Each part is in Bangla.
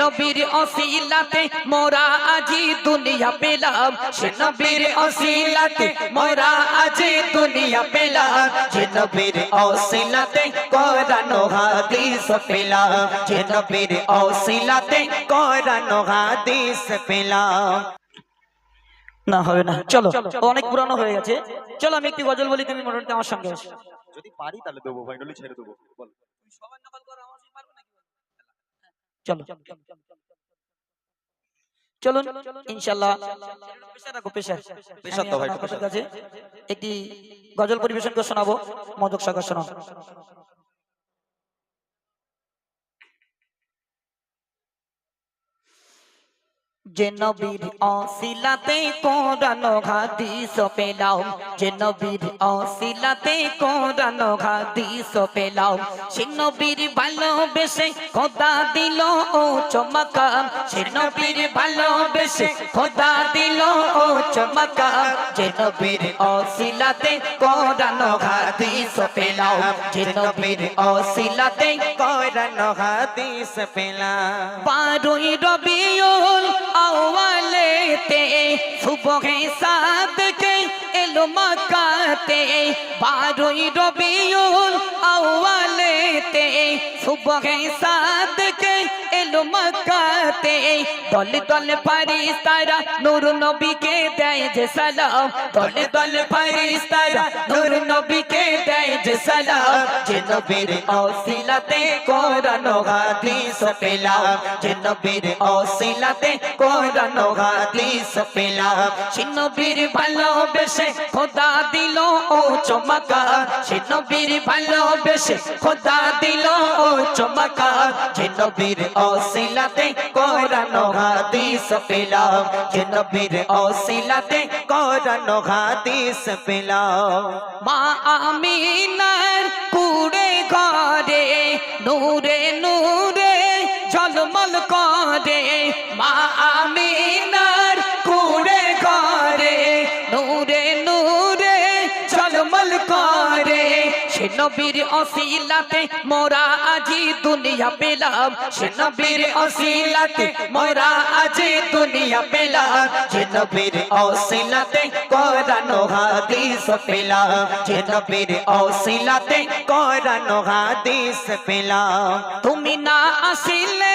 নবীর ওসিলাতে মোরা আজি দুনিয়া পেলাম, সে নবীর ওসিলাতে মোরা আজি দুনিয়া পেলাম, যে নবীর ওসিলাতে কোরআন ও হাদিস পেলাম, যে নবীর ওসিলাতে কোরআন ও হাদিস পেলাম। না হবে না, চলো অনেক পুরানো হয়ে গেছে, চলো আমি একটি গজল বলি, তুমি মোটামুটি আমার সঙ্গে আসো। যদি পারি তাহলে দেবো, ফাইনালি ছেড়ে দেবো। বল। তুমি সবাই নকল করো, আমার সঙ্গে পারবে নাকি? চলো চলুন ইনশাআল্লাহ। পেশা রাখো, পেশা পেশা তো ভাই, পেশা। কাছে একটি গজল পরিবেশন করে শোনাবো, মদক সাগর শোনাও। যে নবীর ওসিলাতে কোরআন ও হাদিস পেলাম, যে নবীর ওসিলাতে কোরআন ও হাদিস পেলাম, সে নবীর ভালোবেসে খোদা দিল ও চমকাম, সে নবীর ভালোবেসে খোদা দিল ও চমকাম, যে নবীর ওসিলাতে কোরআন ও হাদিস পেলাম, যে নবীর ওসিলাতে কোরআন ও হাদিস পেলাম। 12 রবিউল আউয়ালেতে সুবহে সাদকে এলো মক্কাতে, 12 রবিউল আউয়ালেতে সুবহে সাদকে এলো মক্কাতে, দলে দলে ফেরেশতারা নূর নবীকে দেয় যে সালাম, দলে দলে ফেরেশতারা নূর নবীকে দেয় যে সালাম, যে নবীর ওসিলাতে কোরআন ও হাদিস পেলাম, যে নবীর ওসিলাতে কোরআন ও হাদিস পেলাম, সে নবীর ভালোবেসে খোদা দিল ও চমকা, সে নবীর ভালোবেসে খোদা দিল ও চমকা, যে নবীর ওসিলাতে কোরআন ও হাদিস পেলাম, যে নবীর ওসিলাতে কোরআন ও হাদিস পেলাম। মা আমিনার কুড়ে ঘরে নূরে নূরে ঝলমল করে, মা আমিনার কুড়ে ঘরে নূরে নূরে ঝলমল করে, সে নবীর ওসিলাতে মোরা আজি দুনিয়া পেলাম, সে নবীর ওসিলাতে মোরা আজি দুনিয়া পেলাম, যে নবীর ওসিলাতে কোরআন ও হাদিস পেলাম, যে নবীর ওসিলাতে কোরআন ও হাদিস পেলাম। তুমি না আসিলে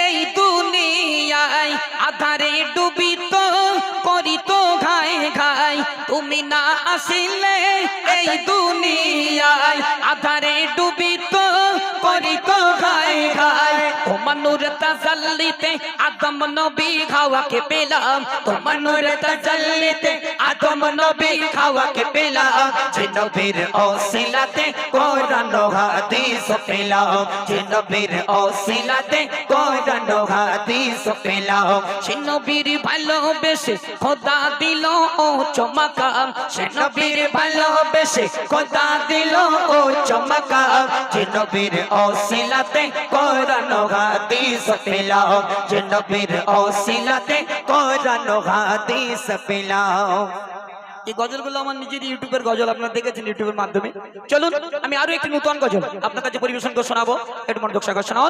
এই দুনিয়ায় আধারে ডুবিত করিত ঘায় ঘায়, তুমি না আসিলে এই দুনিয়ায় আধারে ডুবিত করিত ঘায় ঘায়, তোমার নূর তাজাল্লিতে আদম নবী হাওয়াকে পেলাম, তোমার নূর তাজাল্লিতে আদম নবী হাওয়াকে পেলাম, যে নবীর ওসিলাতে কোরআন ও হাদিস পেলাম, যে নবীর ওসিলাতে কোরআন ও হাদিস পেলাম, সে নবীর ভালোবেসে খোদা দিল ও চমকাম, সে নবীর ভালোবেসে খোদা দিল ও চমকাম, যে নবীর ওসিলাতে কোরআন ও হাদিস পেলাম, যে নবীর ওসিলাতে কোরআন ও হাদিস পেলাম। এই গজলগুলো আমার নিজের ইউটিউবের গজল, আপনারা দেখেছেন ইউটিউবের মাধ্যমে। চলুন আমি আরো একটি নতুন গজল আপনার কাছে পরিবেশন করে শোনাবো, একটু মনোযোগ সহকারে শোনান।